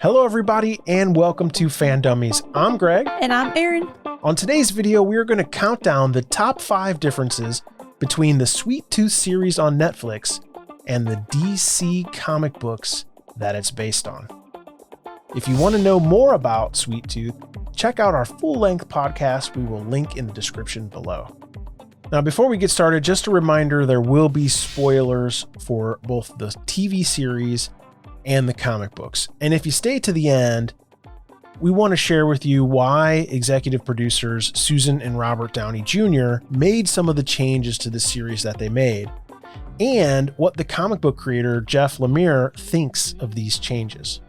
Hello everybody and welcome to Fan Dummies. I'm Greg. And I'm Erin. On today's video, we are going to count down the top 5 differences between the Sweet Tooth series on Netflix and the DC comic books that it's based on. If you want to know more about Sweet Tooth, check out our full-length podcast we will link in the description below. Now, before we get started, just a reminder, there will be spoilers for both the TV series and the comic books. And if you stay to the end, we want to share with you why executive producers Susan and Robert Downey Jr. made some of the changes to the series that they made, and what the comic book creator Jeff Lemire thinks of these changes.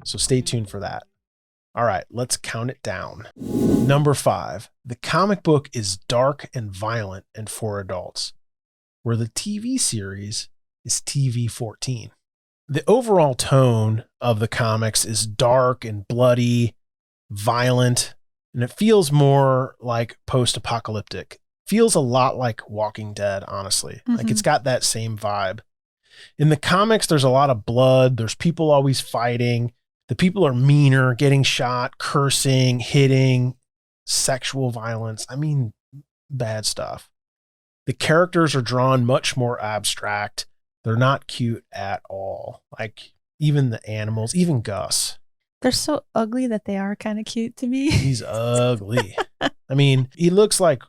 So stay tuned for that. All right, let's count it down. Number 5, the comic book is dark and violent and for adults, where the TV series is TV-14. The overall tone of the comics is dark and bloody, violent, and it feels more like post-apocalyptic. Feels a lot like Walking Dead, honestly. Like it's got that same vibe. In the comics, there's a lot of blood. There's people always fighting. The people are meaner, getting shot, cursing, hitting, sexual violence. I mean, bad stuff. The characters are drawn much more abstract. They're not cute at all. Like even the animals, even Gus. They're so ugly that they are kind of cute to me. He's ugly. I mean, he looks like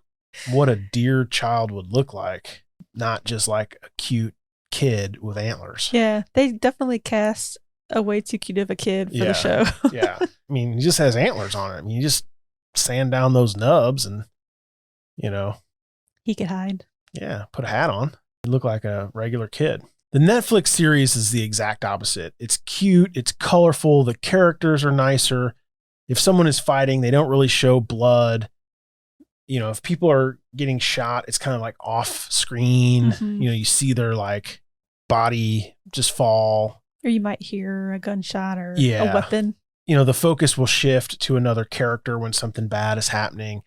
what a deer child would look like, not just like a cute kid with antlers. Yeah, they definitely cast a way too cute of a kid for the show. Yeah. I mean, he just has antlers on it. I mean, you just sand down those nubs and, you know. He could hide. Yeah, put a hat on. You look like a regular kid. The Netflix series is the exact opposite. It's cute. It's colorful. The characters are nicer. If someone is fighting, they don't really show blood. You know, if people are getting shot, it's kind of like off screen. You know, you see their like body just fall. Or you might hear a gunshot or a weapon. You know, the focus will shift to another character when something bad is happening.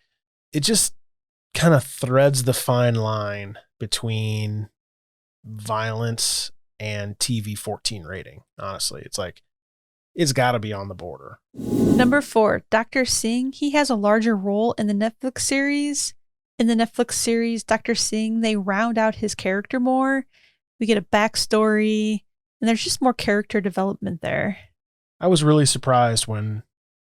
It just kind of threads the fine line between violence and TV-14 rating. Honestly, it's like, it's got to be on the border. Number 4, Dr. Singh. He has a larger role in the Netflix series. In the Netflix series, Dr. Singh, they round out his character more. We get a backstory. And there's just more character development there. I was really surprised when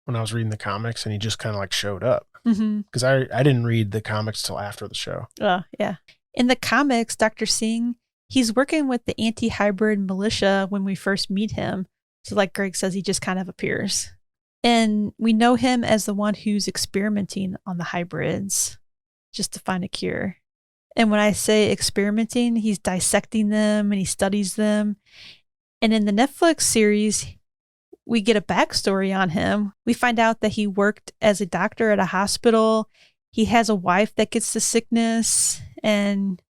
I was reading the comics and he just kind of like showed up. Because I didn't read the comics till after the show. Oh, yeah. In the comics, Dr. Singh, he's working with the anti-hybrid militia when we first meet him. So like Greg says, he just kind of appears. And we know him as the one who's experimenting on the hybrids just to find a cure. And when I say experimenting, he's dissecting them and he studies them. And in the Netflix series, we get a backstory on him. We find out that he worked as a doctor at a hospital. He has a wife that gets the sickness. And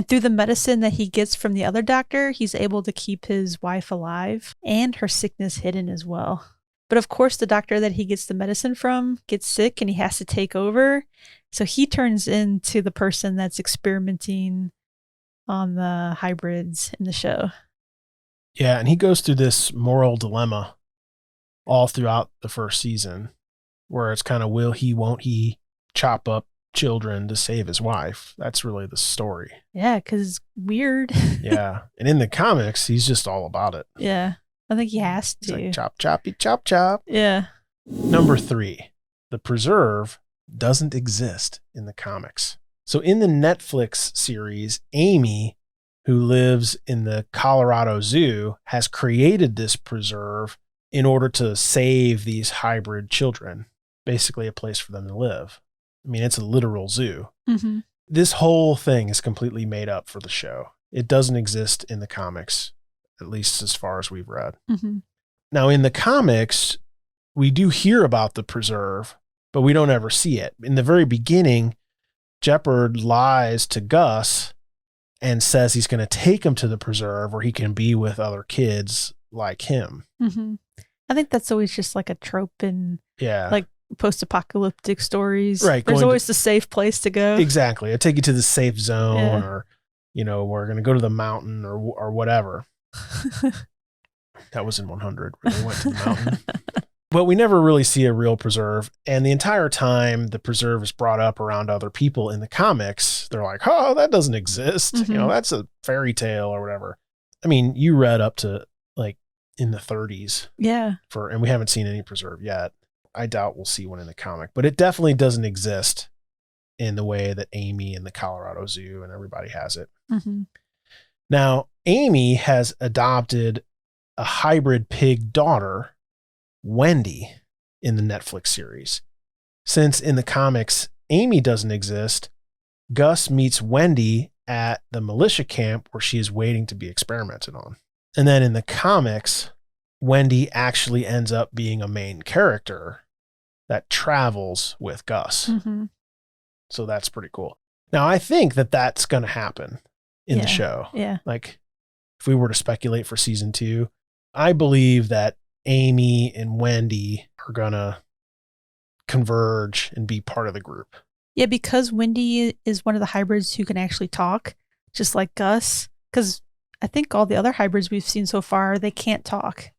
through the medicine that he gets from the other doctor, he's able to keep his wife alive and her sickness hidden as well. But of course, the doctor that he gets the medicine from gets sick and he has to take over. So he turns into the person that's experimenting on the hybrids in the show. Yeah, and he goes through this moral dilemma all throughout the first season, where it's kind of will he, won't he chop up children to save his wife. That's really the story. Yeah, because it's weird. Yeah, and in the comics, he's just all about it. Yeah, I think he has to. He's like, chop, choppy, chop, chop. Yeah. Number 3, the preserve doesn't exist in the comics. So in the Netflix series, Amy, who lives in the Colorado Zoo, has created this preserve in order to save these hybrid children, basically a place for them to live. I mean, it's a literal zoo. This whole thing is completely made up for the show. It doesn't exist in the comics, at least as far as we've read. Now, in the comics, we do hear about the preserve, but we don't ever see it. In the very beginning, Jeopard lies to Gus and says he's going to take him to the preserve where he can be with other kids like him. I think that's always just like a trope in like post-apocalyptic stories. Right. There's always the safe place to go. Exactly. I take you to the safe zone or, you know, we're going to go to the mountain or whatever. That was in 100 where they went to the mountain. But we never really see a real preserve. And the entire time the preserve is brought up around other people in the comics, they're like, oh, that doesn't exist. Mm-hmm. You know, that's a fairy tale or whatever. I mean, you read up to like in the 30s. Yeah. And we haven't seen any preserve yet. I doubt we'll see one in the comic, but it definitely doesn't exist in the way that Amy and the Colorado Zoo and everybody has it. Mm-hmm. Now, Amy has adopted a hybrid pig daughter, Wendy, in the Netflix series. Since in the comics, Amy doesn't exist, Gus meets Wendy at the militia camp where she is waiting to be experimented on. And then in the comics, Wendy actually ends up being a main character that travels with Gus. Mm-hmm. So that's pretty cool. Now, I think that that's going to happen in the show. Yeah. Like, if we were to speculate for season 2, I believe that Amy and Wendy are going to converge and be part of the group. Yeah, because Wendy is one of the hybrids who can actually talk, just like Gus. Because I think all the other hybrids we've seen so far, they can't talk,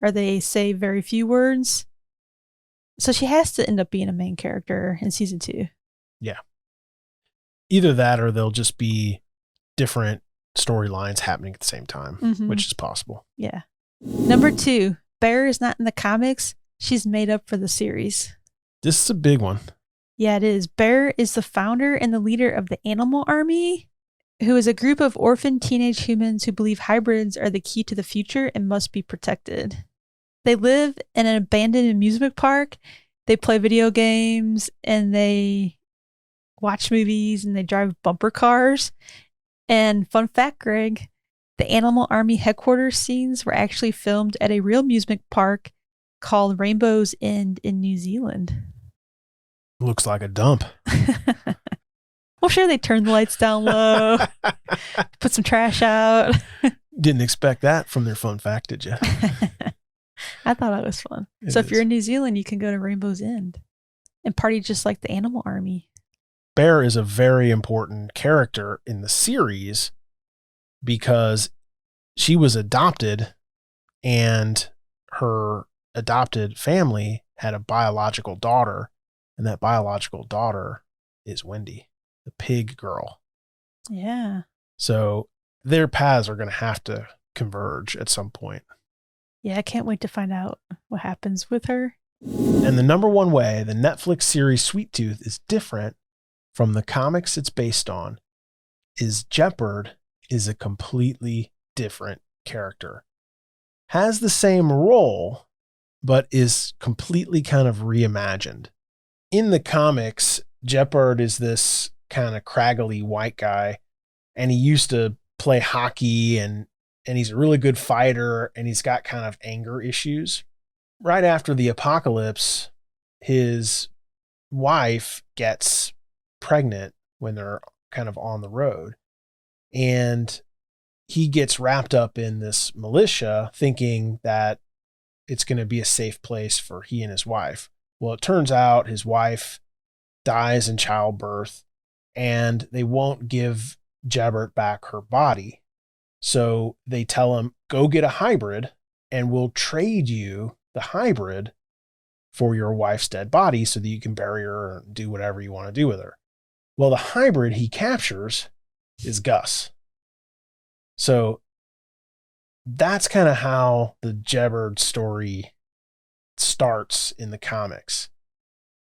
or they say very few words. So she has to end up being a main character in season 2. Yeah. Either that or they'll just be different storylines happening at the same time, which is possible. Yeah. Number 2, Bear is not in the comics. She's made up for the series. This is a big one. Yeah, it is. Bear is the founder and the leader of the Animal Army, who is a group of orphan teenage humans who believe hybrids are the key to the future and must be protected. They live in an abandoned amusement park. They play video games and they watch movies and they drive bumper cars. And fun fact, Greg, the Animal Army headquarters scenes were actually filmed at a real amusement park called Rainbow's End in New Zealand. Looks like a dump. Well, sure, they turned the lights down low, put some trash out. Didn't expect that from their fun fact, did you? I thought it was fun. So if you're in New Zealand, you can go to Rainbow's End and party just like the Animal Army. Bear is a very important character in the series because she was adopted and her adopted family had a biological daughter, and that biological daughter is Wendy, the pig girl. Yeah. So their paths are going to have to converge at some point. Yeah, I can't wait to find out what happens with her. And the number one way the Netflix series Sweet Tooth is different from the comics it's based on is Jeopard is a completely different character. Has the same role, but is completely kind of reimagined. In the comics, Jeopard is this kind of craggly white guy, and he used to play hockey and he's a really good fighter, and he's got kind of anger issues. Right after the apocalypse, his wife gets pregnant when they're kind of on the road, and he gets wrapped up in this militia thinking that it's going to be a safe place for he and his wife. Well, it turns out his wife dies in childbirth, and they won't give Jebbert back her body. So they tell him, go get a hybrid and we'll trade you the hybrid for your wife's dead body so that you can bury her and do whatever you want to do with her. Well, the hybrid he captures is Gus. So that's kind of how the Jebbert story starts in the comics.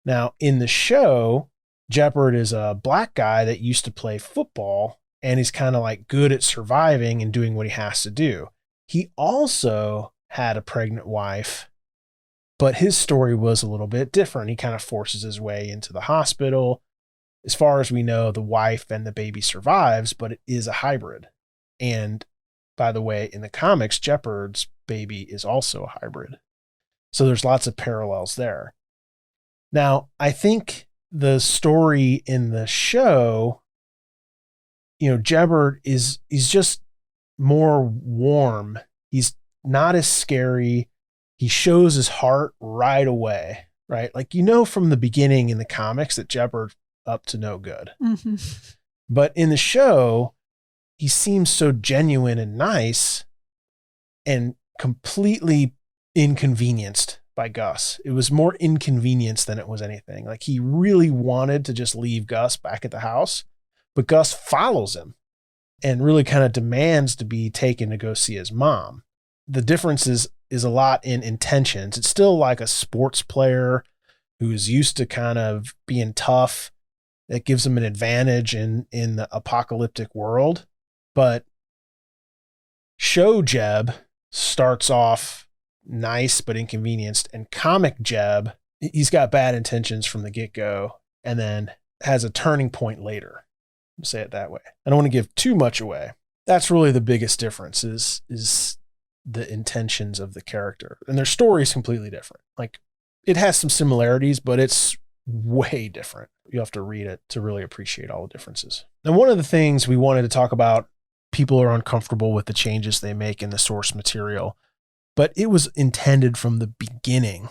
Now, in the show, Jeppard is a black guy that used to play football, and he's kind of like good at surviving and doing what he has to do. He also had a pregnant wife, but his story was a little bit different. He kind of forces his way into the hospital. As far as we know, the wife and the baby survives, but it is a hybrid. And by the way, in the comics, Jeppard's baby is also a hybrid. So there's lots of parallels there. Now, I think the story in the show, Jebbert he's just more warm. He's not as scary. He shows his heart right away, right? Like, from the beginning in the comics that Jebbert's up to no good. Mm-hmm. But in the show, he seems so genuine and nice. And completely inconvenienced by Gus. It was more inconvenience than it was anything. Like, he really wanted to just leave Gus back at the house, but Gus follows him and really kind of demands to be taken to go see his mom. The difference is a lot in intentions. It's still like a sports player who is used to kind of being tough. That gives him an advantage in the apocalyptic world. But show Jeb starts off nice but inconvenienced, and comic Jeb, he's got bad intentions from the get-go and then has a turning point later. I'll say it that way. I don't want to give too much away. That's really the biggest difference is the intentions of the character. And their story is completely different. Like, it has some similarities, but it's way different. You have to read it to really appreciate all the differences. And one of the things we wanted to talk about, people are uncomfortable with the changes they make in the source material, but it was intended from the beginning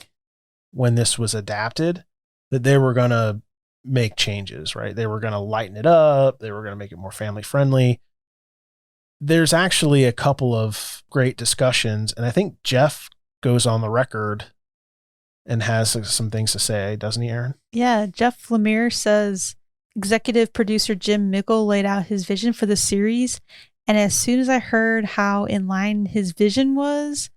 when this was adapted that they were going to make changes, right? They were going to lighten it up. They were going to make it more family friendly. There's actually a couple of great discussions, and I think Jeff goes on the record and has some things to say, doesn't he, Erin? Yeah, Jeff Lemire says, executive producer Jim Mickle laid out his vision for the series, and as soon as I heard how in line his vision was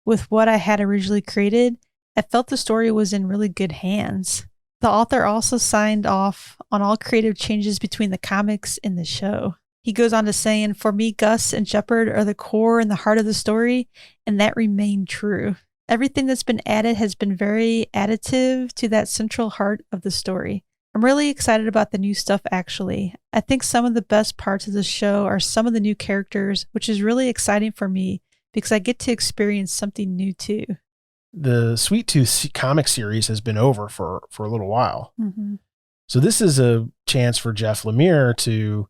with what I had originally created, I felt the story was in really good hands. The author also signed off on all creative changes between the comics and the show. He goes on to saying, for me, Gus and Shepard are the core and the heart of the story, and that remained true. Everything that's been added has been very additive to that central heart of the story. I'm really excited about the new stuff, actually. I think some of the best parts of the show are some of the new characters, which is really exciting for me because I get to experience something new too. The Sweet Tooth comic series has been over for a little while. Mm-hmm. So this is a chance for Jeff Lemire to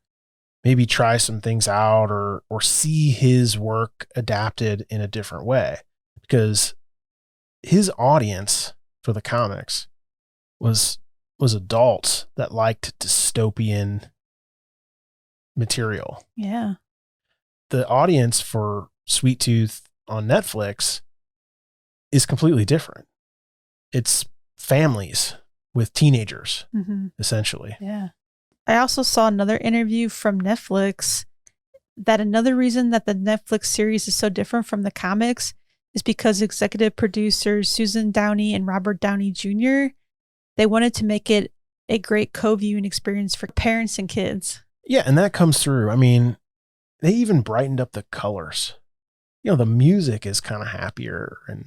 maybe try some things out or see his work adapted in a different way, because his audience for the comics was adults that liked dystopian material. Yeah. The audience for Sweet Tooth on Netflix is completely different. It's families with teenagers, essentially. Yeah. I also saw another interview from Netflix that another reason that the Netflix series is so different from the comics is because executive producers Susan Downey and Robert Downey Jr., they wanted to make it a great co-viewing experience for parents and kids. Yeah, and that comes through. I mean, they even brightened up the colors. You know, the music is kind of happier, and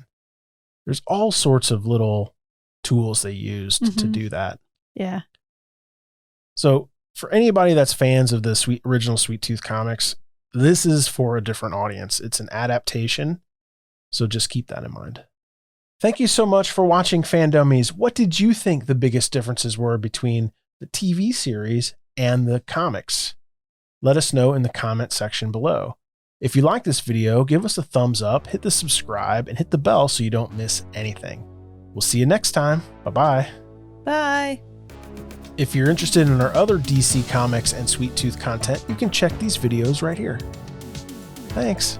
there's all sorts of little tools they used to do that. Yeah. So for anybody that's fans of the original Sweet Tooth comics, this is for a different audience. It's an adaptation, so just keep that in mind. Thank you so much for watching Fandummies. What did you think the biggest differences were between the TV series and the comics? Let us know in the comment section below. If you like this video, give us a thumbs up, hit the subscribe, and hit the bell so you don't miss anything. We'll see you next time. Bye-bye. Bye. If you're interested in our other DC Comics and Sweet Tooth content, you can check these videos right here. Thanks.